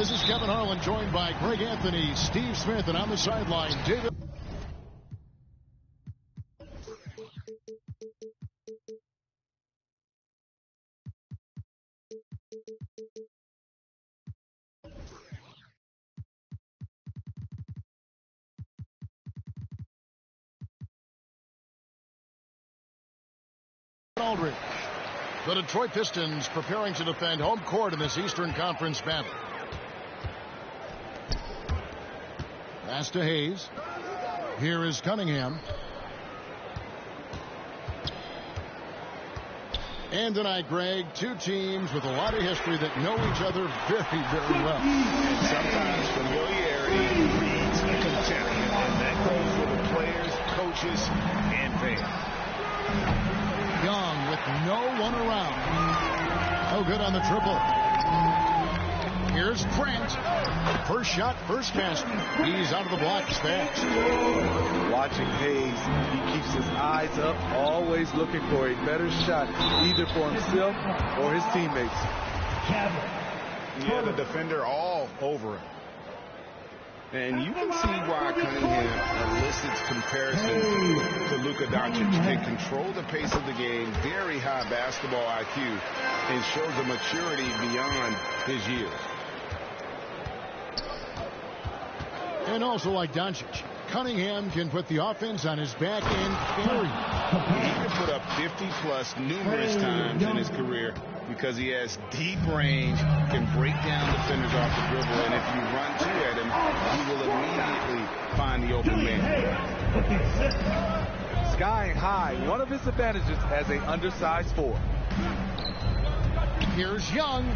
This is Kevin Harlan, joined by Greg Anthony, Steve Smith, and on the sideline, David. Aldridge. The Detroit Pistons preparing to defend home court in this Eastern Conference battle. Pass to Hayes. Here is Cunningham. And tonight, Greg, two teams with a lot of history that know each other very, very well. And sometimes familiarity breeds contempt. And that goes for the players, coaches, and fans. Young with no one around. No good on the triple. Here's Trent. First shot, first pass. He's out of the blocks fast. Watching Hayes, he keeps his eyes up, always looking for a better shot, either for himself or his teammates. Yeah, the defender all over him. And you can see why Cunningham elicits comparisons to Luka Doncic. They control the pace of the game, very high basketball IQ, and shows a maturity beyond his years. And also like Doncic, Cunningham can put the offense on his back and carry. He can put up 50-plus numerous times in his career because he has deep range, can break down defenders off the dribble, and if you run two at him, he will immediately find the open man. Skying high, one of his advantages as an undersized four. Here's Young.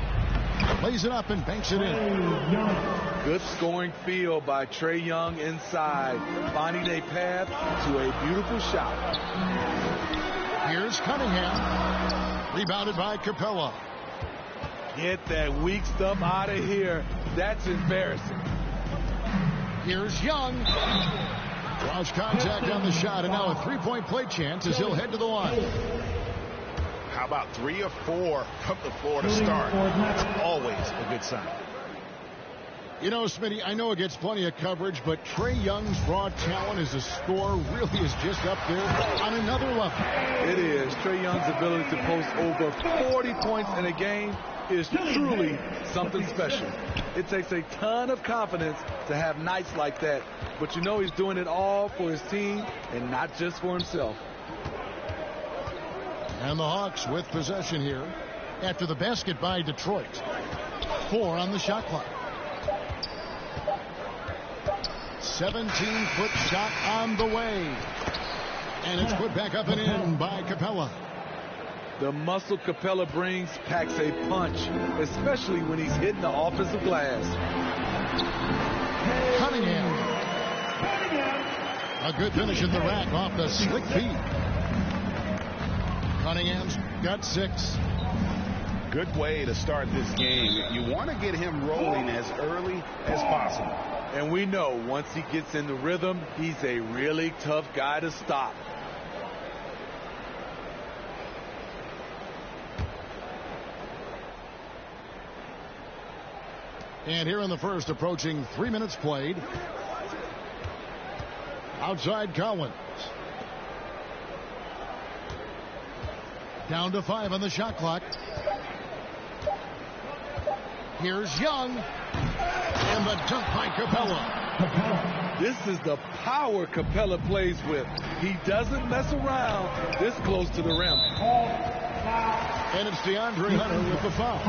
Plays it up and banks it in. Good scoring feel by Trae Young inside, finding a path to a beautiful shot. Here's Cunningham. Rebounded by Capella. Get that weak stuff out of here. That's embarrassing. Here's Young. Draws contact on the shot, and now a three-point play chance as he'll head to the line. How about 3 or 4 from the floor to start? That's always a good sign. You know, Smitty, I know it gets plenty of coverage, but Trae Young's raw talent as a scorer really is just up there on another level. It is. Trae Young's ability to post over 40 points in a game is truly something special. It takes a ton of confidence to have nights like that, but you know he's doing it all for his team and not just for himself. And the Hawks with possession here after the basket by Detroit. 4 on the shot clock. 17-foot shot on the way. And it's put back up and in by Capella. The muscle Capella brings packs a punch, especially when he's hitting the offensive glass. Cunningham. A good finish in the rack off the slick feed. Cunningham's got 6. Good way to start this game. You want to get him rolling as early as possible. And we know once he gets in the rhythm, he's a really tough guy to stop. And here in the first, approaching 3 minutes played. Outside Collins. Down to 5 on the shot clock. Here's Young. And the dunk by Capella. This is the power Capella plays with. He doesn't mess around this close to the rim. And it's DeAndre Hunter with the foul.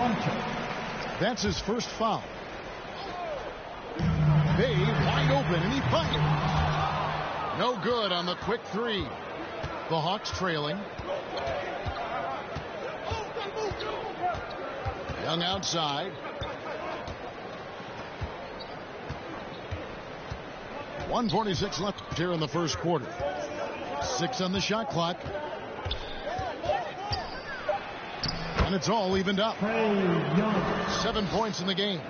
That's his first foul. Bay wide open, and he fires. No good on the quick 3. The Hawks trailing. Young outside. 1:46 left here in the first quarter. 6 on the shot clock. And it's all evened up. 7 points in the game.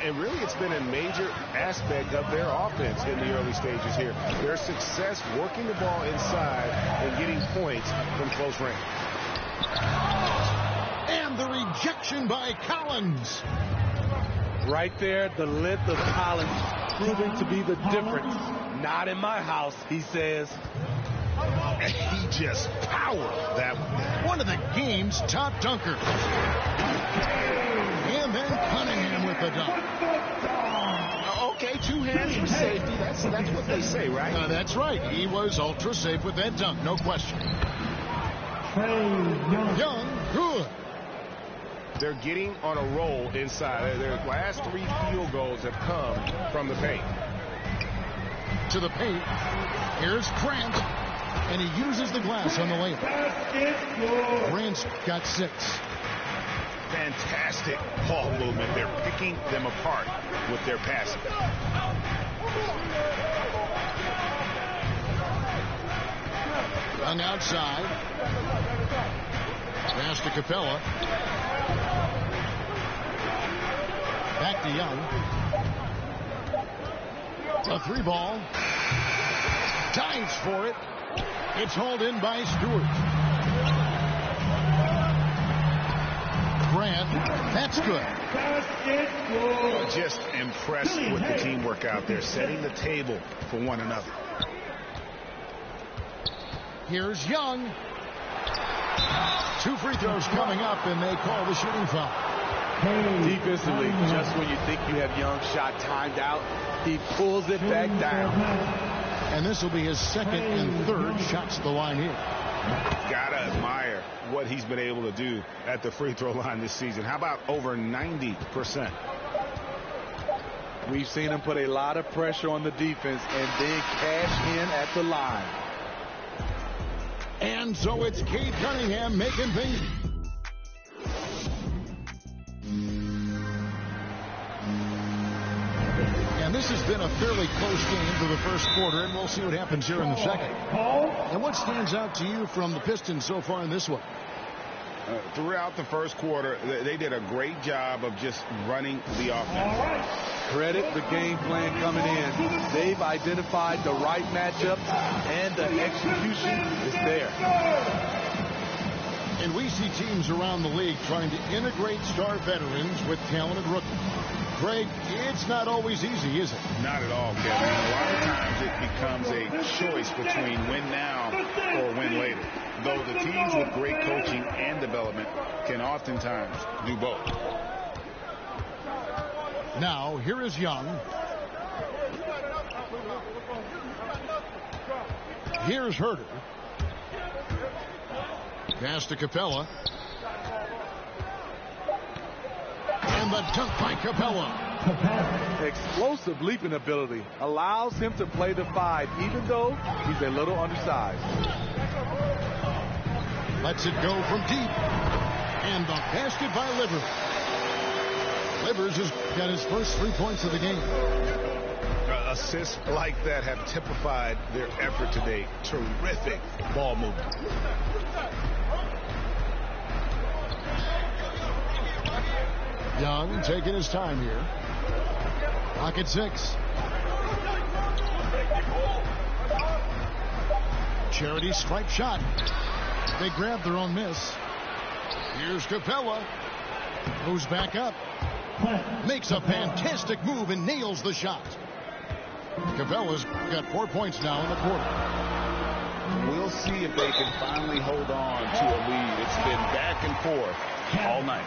And really, it's been a major aspect of their offense in the early stages here. Their success working the ball inside and getting points from close range. And the rejection by Collins. Right there, the length of Collins proving to be the difference. Not in my house, he says. He just powered that one. One of the game's top dunkers. And then Cunningham with the dunk. Okay, 2 hands for safety. That's what they say, right? That's right. He was ultra safe with that dunk, no question. Young, good. They're getting on a roll inside. Their last 3 field goals have come from the paint. To the paint. Here's Grant. And he uses the glass on the layup. Grant's got 6. Fantastic ball movement. They're picking them apart with their passing. Young outside. Pass to Capella. Back to Young. A 3-ball. Dives for it. It's hauled in by Stewart. Grant, that's good. Just impressed with the teamwork out there, setting the table for one another. Here's Young. 2 free throws coming up, and they call the shooting foul. Defensively, just when you think you have Young's shot timed out, he pulls it back down. And this will be his 2nd and 3rd shots at the line here. Gotta admire what he's been able to do at the free throw line this season. How about over 90%? We've seen him put a lot of pressure on the defense and then cash in at the line. And so it's Cade Cunningham making things. And this has been a fairly close game for the first quarter, and we'll see what happens here in the second. And what stands out to you from the Pistons so far in this one? Throughout the first quarter, they did a great job of just running the offense. Credit the game plan coming in. They've identified the right matchups, and the execution is there. And we see teams around the league trying to integrate star veterans with talented rookies. Greg, it's not always easy, is it? Not at all, Kevin. A lot of times it becomes a choice between win now or win later. Though the teams with great coaching and development can oftentimes do both. Now, here is Young. Here's Herter. Pass to Capella. And the dunk by Capella. Explosive leaping ability allows him to play the 5, even though he's a little undersized. Lets it go from deep. And the basket by Livers. Livers has got his first 3 points of the game. Assists like that have typified their effort today. Terrific ball movement. Young taking his time here. Pocket 6. Charity stripe shot. They grab their own miss. Here's Capella. Moves back up. Makes a fantastic move and nails the shot. Capella's got 4 points now in the quarter. We'll see if they can finally hold on to a lead. It's been back and forth all night.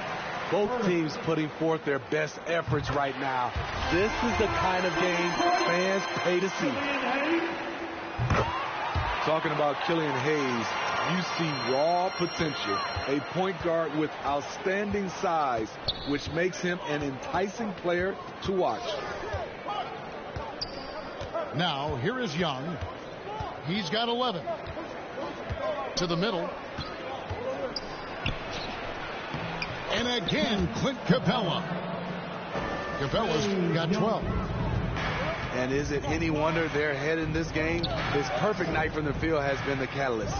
Both teams putting forth their best efforts right now. This is the kind of game fans pay to see. Talking about Killian Hayes, you see raw potential. A point guard with outstanding size, which makes him an enticing player to watch. Now, here is Young. He's got 11. To the middle. And again, Clint Capella. Capella's got 12. And is it any wonder they're ahead in this game? His perfect night from the field has been the catalyst.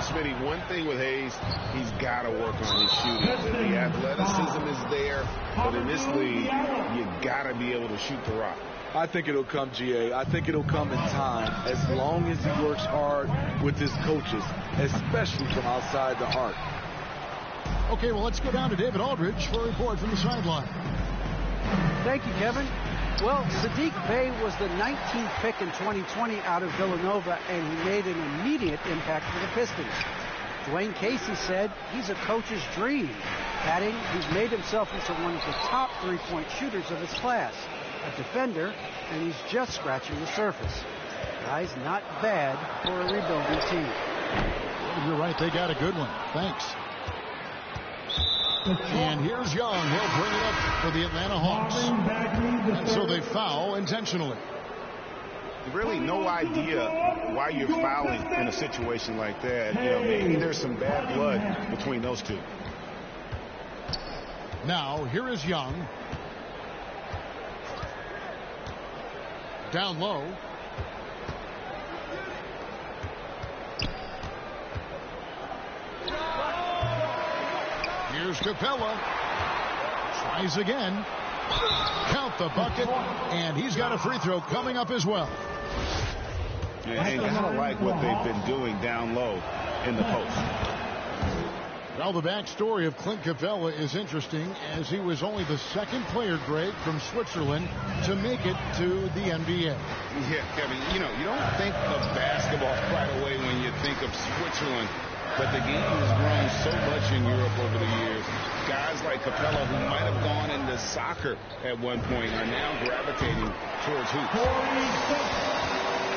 Smitty, one thing with Hayes, he's got to work on his shooting. The athleticism is there, but in this league, you got to be able to shoot the rock. I think it'll come, GA. I think it'll come in time, as long as he works hard with his coaches, especially from outside the arc. Okay, well, let's go down to David Aldridge for a report from the sideline. Thank you, Kevin. Well, Sadiq Bey was the 19th pick in 2020 out of Villanova, and he made an immediate impact for the Pistons. Dwayne Casey said he's a coach's dream, adding he's made himself into one of the top three-point shooters of his class, a defender, and he's just scratching the surface. Guy's not bad for a rebuilding team. You're right, they got a good one. Thanks. And here's Young. He'll bring it up for the Atlanta Hawks. And so they foul intentionally. Really no idea why you're fouling in a situation like that. You know, maybe there's some bad blood between those two. Now, here is Young. Down low. Here's Capella. Tries again. Count the bucket. And he's got a free throw coming up as well. And kind of like what they've been doing down low in the post. Well, the backstory of Clint Capella is interesting, as he was only the second player, Greg, from Switzerland to make it to the NBA. Yeah, Kevin, you know, you don't think of basketball right away when you think of Switzerland, but the game has grown so much in Europe over the years. Guys like Capella, who might have gone into soccer at one point, are now gravitating towards hoops.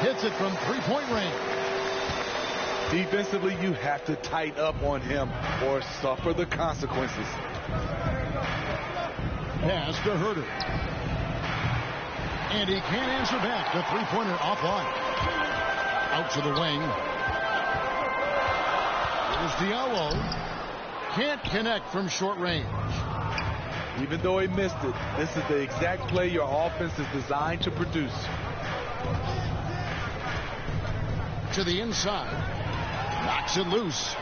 Hits it from three-point range. Defensively, you have to tighten up on him or suffer the consequences. Pass to Herter. And he can't answer back. The three-pointer offline. Out to the wing. Here's Diallo. Can't connect from short range. Even though he missed it, this is the exact play your offense is designed to produce. To the inside. Knocks it loose.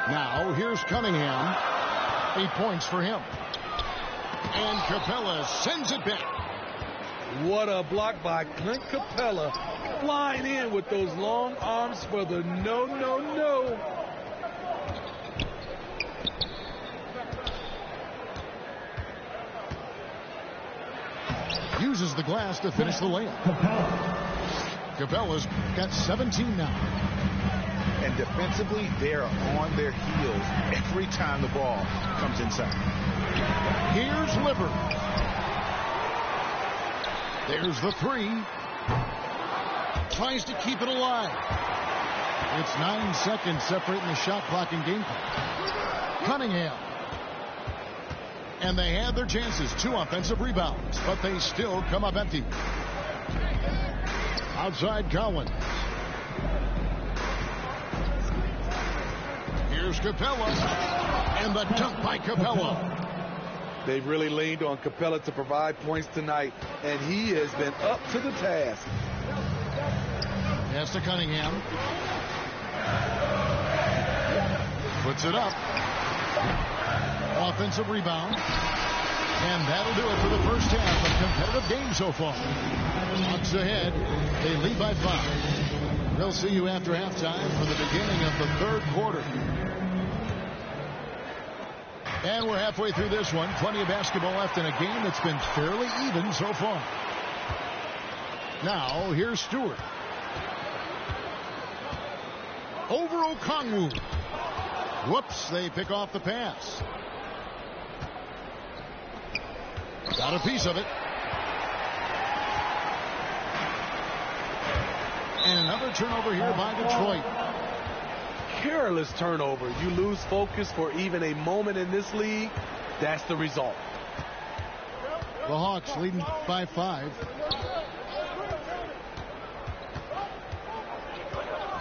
Now here's Cunningham. 8 points for him. And Capella sends it back. What a block by Clint Capella. Flying in with those long arms for the no. Uses the glass to finish the layup. Capella's got 17 now. And defensively, they're on their heels every time the ball comes inside. Here's Liver. There's the three. Tries to keep it alive. It's 9 seconds separating the shot clock and game clock. Cunningham. And they had their chances. 2 offensive rebounds, but they still come up empty. Outside Collins. Here's Capella. And the dunk by Capella. They've really leaned on Capella to provide points tonight, and he has been up to the task. Pass to Cunningham. Puts it up. Offensive rebound. And that'll do it for the first half. A competitive game so far. Hawks ahead. They lead by 5. They'll see you after halftime for the beginning of the third quarter. And we're halfway through this one. Plenty of basketball left in a game that's been fairly even so far. Now, here's Stewart. Over Okongwu. Whoops, they pick off the pass. Got a piece of it. And another turnover here by Detroit. Careless turnover. You lose focus for even a moment in this league. That's the result. The Hawks leading by 5.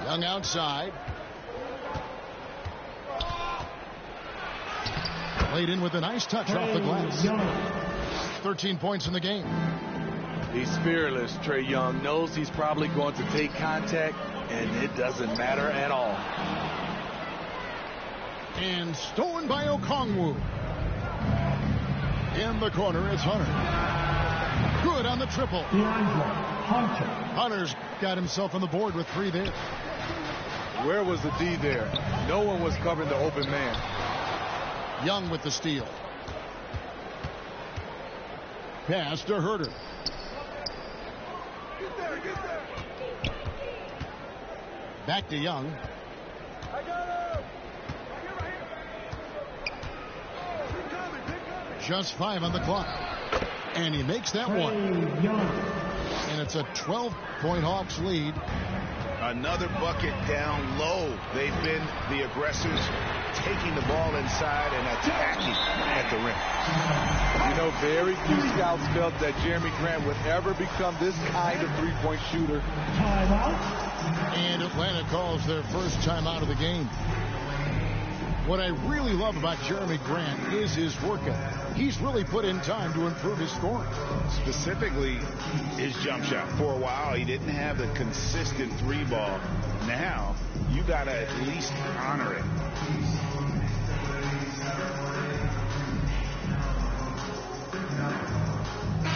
Young outside. Laid in with a nice touch off the glass. 13 points in the game. He's fearless. Trae Young knows he's probably going to take contact, and it doesn't matter at all. And stolen by Okongwu. In the corner, it's Hunter. Good on the triple. Hunter's got himself on the board with 3 there. Where was the D there? No one was covering the open man. Young with the steal. Pass to Herter. Back to Young. Just 5 on the clock. And he makes that one. And it's a 12-point Hawks lead. Another bucket down low. They've been the aggressors, taking the ball inside and attacking at the rim. You know, very few scouts felt that Jeremy Grant would ever become this kind of three-point shooter. And Atlanta calls their first timeout of the game. What I really love about Jeremy Grant is his work ethic. He's really put in time to improve his scoring. Specifically, his jump shot. For a while, he didn't have the consistent three ball. Now, you got to at least honor it.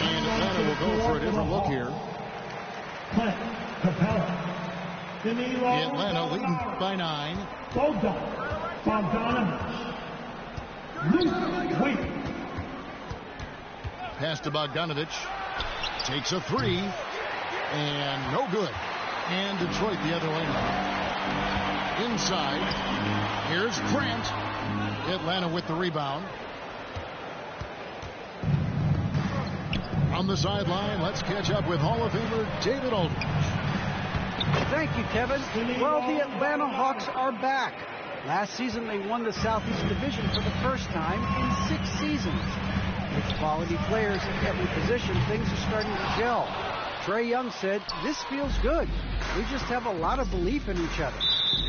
And Atlanta will go for a different look here. Atlanta leading by 9. Pass to Bogdanovich. Takes a 3. And no good. And Detroit the other way now. Inside. Here's Grant. Atlanta with the rebound. On the sideline, let's catch up with Hall of Famer David Aldridge. Thank you, Kevin. Well, the Atlanta Hawks are back. Last season, they won the Southeast Division for the first time in 6 seasons. With quality players at every position, things are starting to gel. Trae Young said, "This feels good. We just have a lot of belief in each other."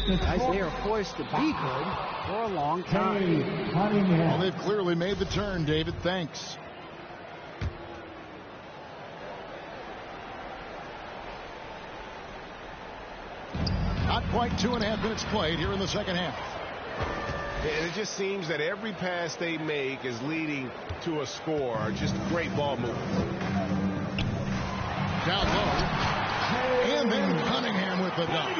Guys, they are poised to be good for a long time. Well, they've clearly made the turn, David. Thanks. Not quite 2.5 minutes played here in the second half. And it just seems that every pass they make is leading to a score. Just great ball movement. Down low. And then Cunningham with the dunk.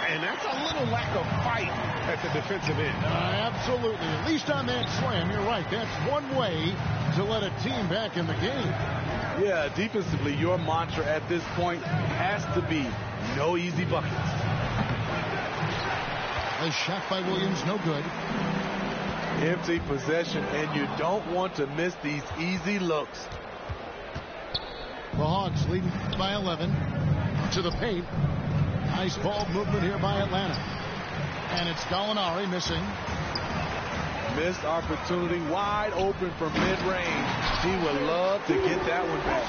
And that's a little lack of fight at the defensive end. Absolutely. At least on that slam, you're right. That's one way to let a team back in the game. Yeah, defensively, your mantra at this point has to be no easy buckets. A shot by Williams, no good. Empty possession, and you don't want to miss these easy looks. The Hawks leading by 11 to the paint. Nice ball movement here by Atlanta. And it's Gallinari missing. Missed opportunity, wide open from mid-range. He would love to get that one back.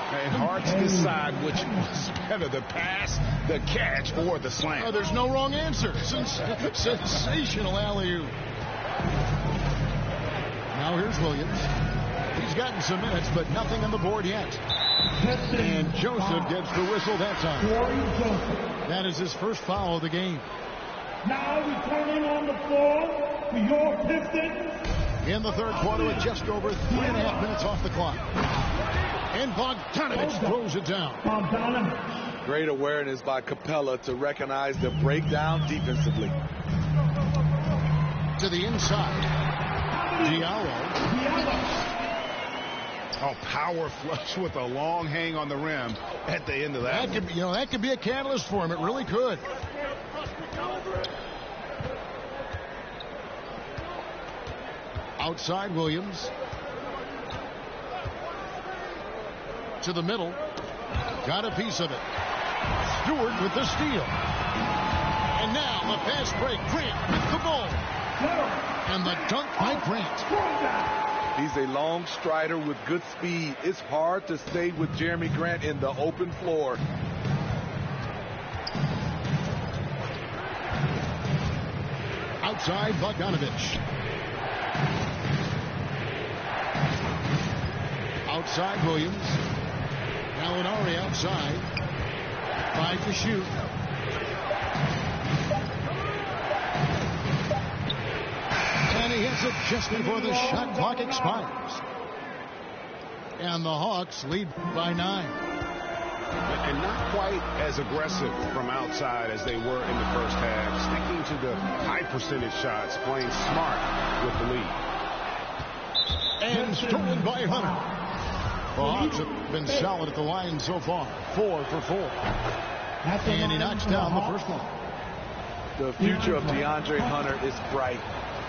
And Hart's decide which was better, the pass, the catch, or the slam. Oh, there's no wrong answer. Sensational alley-oop. Now here's Williams. He's gotten some minutes, but nothing on the board yet. And Joseph gets the whistle that time. That is his first foul of the game. Now returning on the floor for your Pistons. In the third quarter with just over 3.5 minutes off the clock. And Bogdanovich throws it down. Great awareness by Capella to recognize the breakdown defensively. To the inside. Diallo. Oh, power flush with a long hang on the rim at the end of that. That could be a catalyst for him. It really could. Outside Williams. To the middle. Got a piece of it. Stewart with the steal. And now the fast break. Grant with the ball. And the dunk by Grant. He's a long strider with good speed. It's hard to stay with Jeremy Grant in the open floor. Outside Bogdanovich. Outside Williams. Gallinari outside. 5 to shoot. And he hits it just before the shot clock expires. And the Hawks lead by 9. And not quite as aggressive from outside as they were in the first half. Sticking to the high percentage shots, playing smart with the lead. And stolen by Hunter. The Hawks have been solid at the line so far. 4 for 4. And he knocks down the first one. The future of DeAndre Hunter is bright.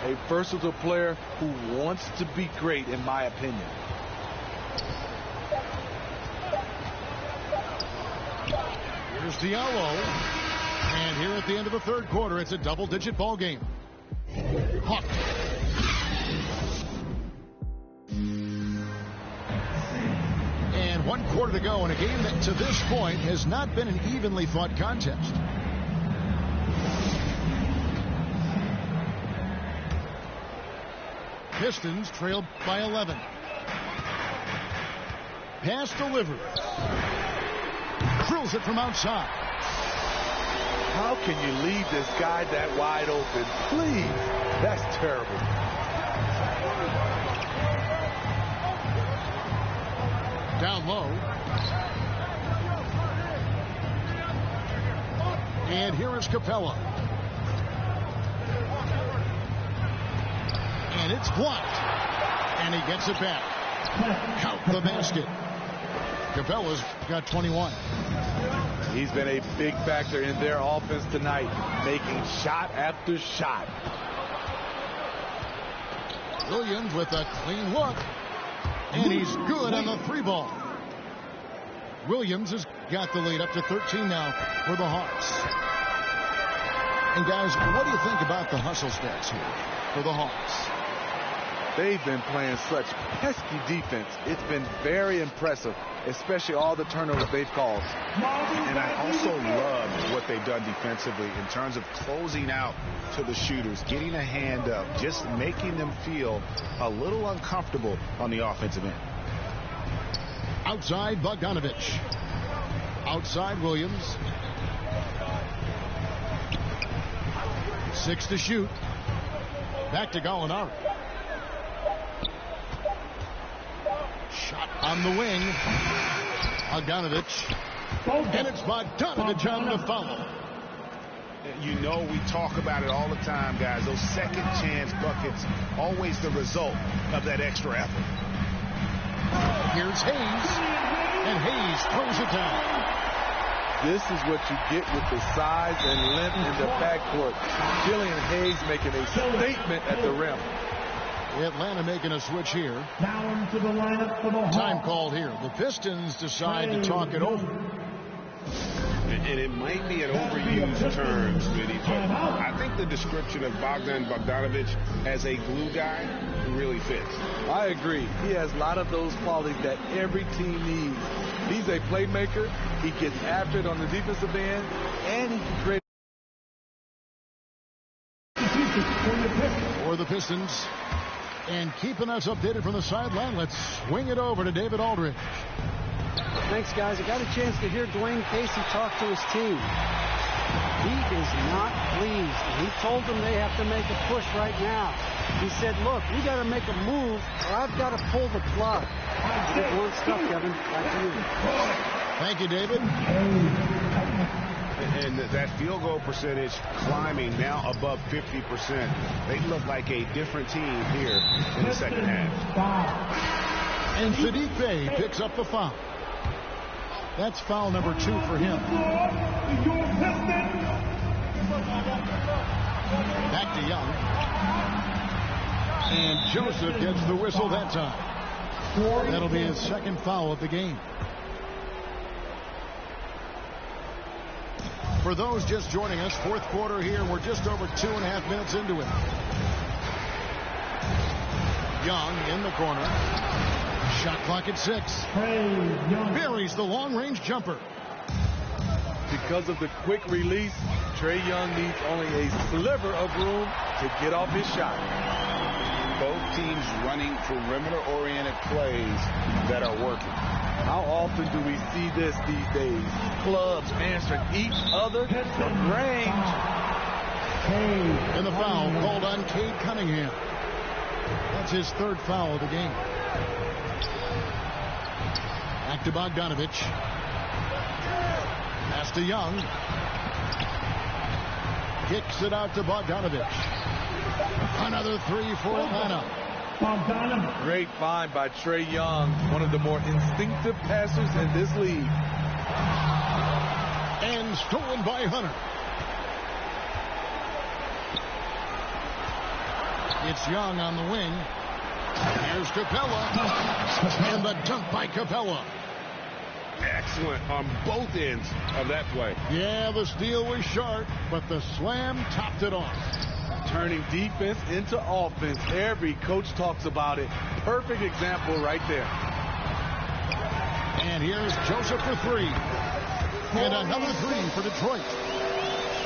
A versatile player who wants to be great, in my opinion. Here's Diallo. And here at the end of the third quarter, it's a double-digit ball game. Hawk. And 1 quarter to go in a game that to this point has not been an evenly fought contest. Pistons trailed by 11. Pass delivered. Drills it from outside. How can you leave this guy that wide open? Please. That's terrible. Down low. And here is Capella. And it's blocked. And he gets it back. Count the basket. Capella's got 21. He's been a big factor in their offense tonight, making shot after shot. Williams with a clean look. And he's good on the 3 ball. Williams has got the lead up to 13 now for the Hawks. And guys, what do you think about the hustle stats here for the Hawks? They've been playing such pesky defense. It's been very impressive, especially all the turnovers they've caused. And I also love what they've done defensively in terms of closing out to the shooters, getting a hand up, just making them feel a little uncomfortable on the offensive end. Outside Bogdanovich. Outside Williams. 6 to shoot. Back to Gallinari. Shot on the wing. Bogdanovich. And it's Bogdanovich on the foul. You know, we talk about it all the time, guys. Those second chance buckets, always the result of that extra effort. Here's Hayes. And Hayes throws it down. This is what you get with the size and length in the backcourt. Killian Hayes making a statement at the rim. Atlanta making a switch here. Down to the lineup for the Hawks. Time called here. The Pistons decide to talk it over. And it might be an overused term, Smitty, but I think the description of Bogdan Bogdanovich as a glue guy really fits. I agree. He has a lot of those qualities that every team needs. He's a playmaker. He gets after it on the defensive end, and he can create. For the Pistons. And keeping us updated from the sideline, let's swing it over to David Aldridge. Thanks, guys. I got a chance to hear Dwayne Casey talk to his team. He is not pleased. He told them they have to make a push right now. He said, look, we got to make a move or I've got to pull the plug. Good one stuff, Kevin. Back to you. Thank you, David. And that field goal percentage climbing now above 50%. They look like a different team here in the second half. And Saddiq Bey picks up the foul. That's foul number 2 for him. Back to Young. And Joseph gets the whistle that time. That'll be his second foul of the game. For those just joining us, fourth quarter here. We're just over 2.5 minutes into it. Young in the corner. Shot clock at 6. Buries the long-range jumper. Because of the quick release, Trae Young needs only a sliver of room to get off his shot. Both teams running perimeter-oriented plays that are working. How often do we see this these days? Clubs answering each other from range. And the foul called on Cade Cunningham. That's his third foul of the game. Back to Bogdanovich. Pass to Young. Kicks it out to Bogdanovich. Another three for Atlanta. Great find by Trae Young, one of the more instinctive passers in this league. And stolen by Hunter. It's Young on the wing. Here's Capella. And the dunk by Capella. Excellent on both ends of that play. Yeah, the steal was short, but the slam topped it off. Turning defense into offense. Every coach talks about it. Perfect example right there. And here's Joseph for three. And another three for Detroit.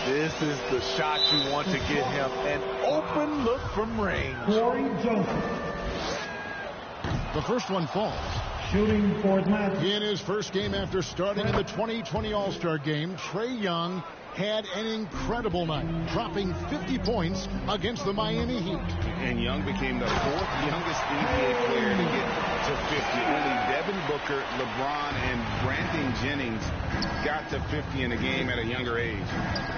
This is the shot you want to get him. An open look from range. The first one falls. Shooting for Atlanta. In his first game after starting in the 2020 All-Star Game, Trae Young had an incredible night, dropping 50 points against the Miami Heat. And Young became the fourth youngest NBA player to get to 50. Only Devin Booker, LeBron, and Brandon Jennings got to 50 in a game at a younger age.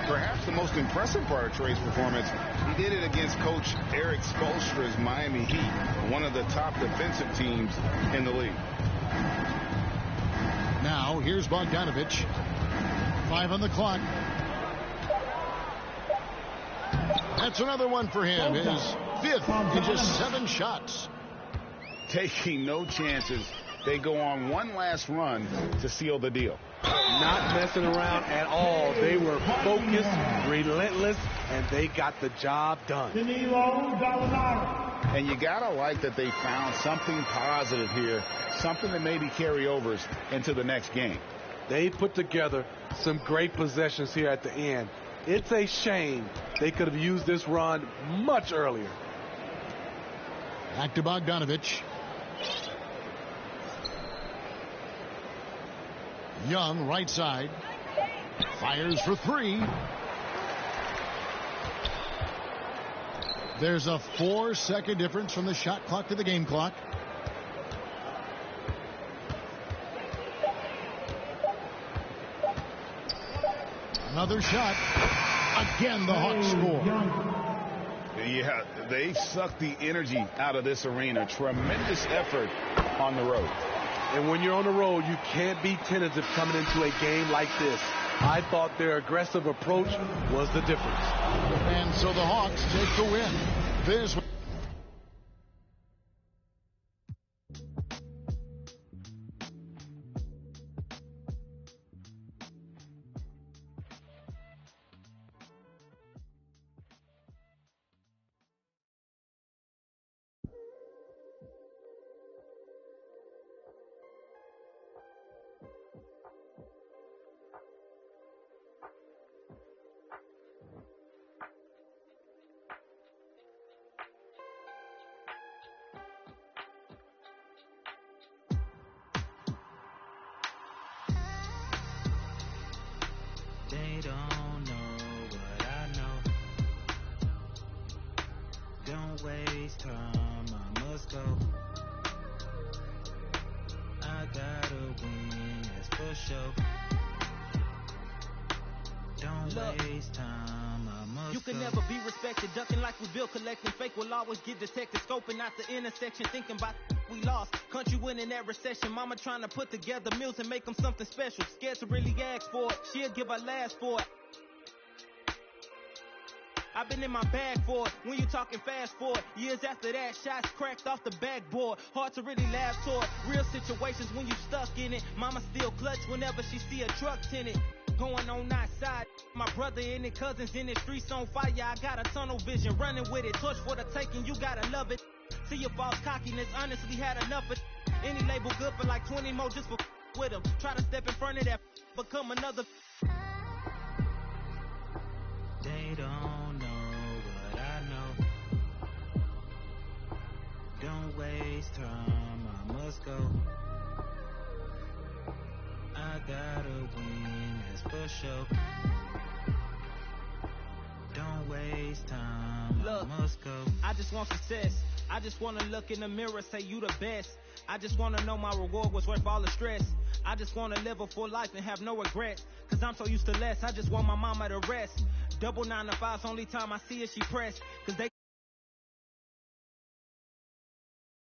Perhaps the most impressive part of Trae's performance, he did it against Coach Eric Spoelstra's Miami Heat, one of the top defensive teams in the league. Now, here's Bogdanovich. 5 on the clock. That's another one for him. His fifth in just 7 shots. Taking no chances. They go on one last run to seal the deal. Not messing around at all. They were focused, relentless, and they got the job done. And you gotta like that they found something positive here, something that maybe carry overs into the next game. They put together some great possessions here at the end. It's a shame they could have used this run much earlier. Back to Bogdanovich. Young, right side. Fires for three. There's a 4-second difference from the shot clock to the game clock. Another shot. Again, the Hawks score. Yeah, they sucked the energy out of this arena. Tremendous effort on the road. And when you're on the road, you can't be tentative coming into a game like this. I thought their aggressive approach was the difference. And so the Hawks take the win. This They don't know what I know. Don't waste time, I must go. I gotta win, that's for sure. Don't waste time, I must You can never be respected, ducking like we built, collecting fake will always get detected, scoping out the intersection, thinking about we lost. Country winning that recession, mama trying to put together meals and make them something special. Scared to really ask for it, she'll give her last for it. I've been in my bag for it, when you talking fast forward. Years after that, shots cracked off the backboard. Hard to really laugh toward real situations when you stuck in it. Mama still clutch whenever she see a truck tinted. Going on outside, my brother and his cousins in the streets on fire. I got a tunnel vision, running with it. Torch for the taking, you gotta love it. See your false cockiness, honestly had enough of any label good for like 20 more just for with them. Try to step in front of that, become another. They don't know what I know. Don't waste time, I must go. I gotta win, that's for sure. Don't waste time, Look, I must go. I just want success. I just wanna look in the mirror, say you the best. I just wanna know my reward was worth all the stress. I just wanna live a full life and have no regrets. Cause I'm so used to less, I just want my mama to rest. Double 9 to 5's only time I see her, she pressed. Cause they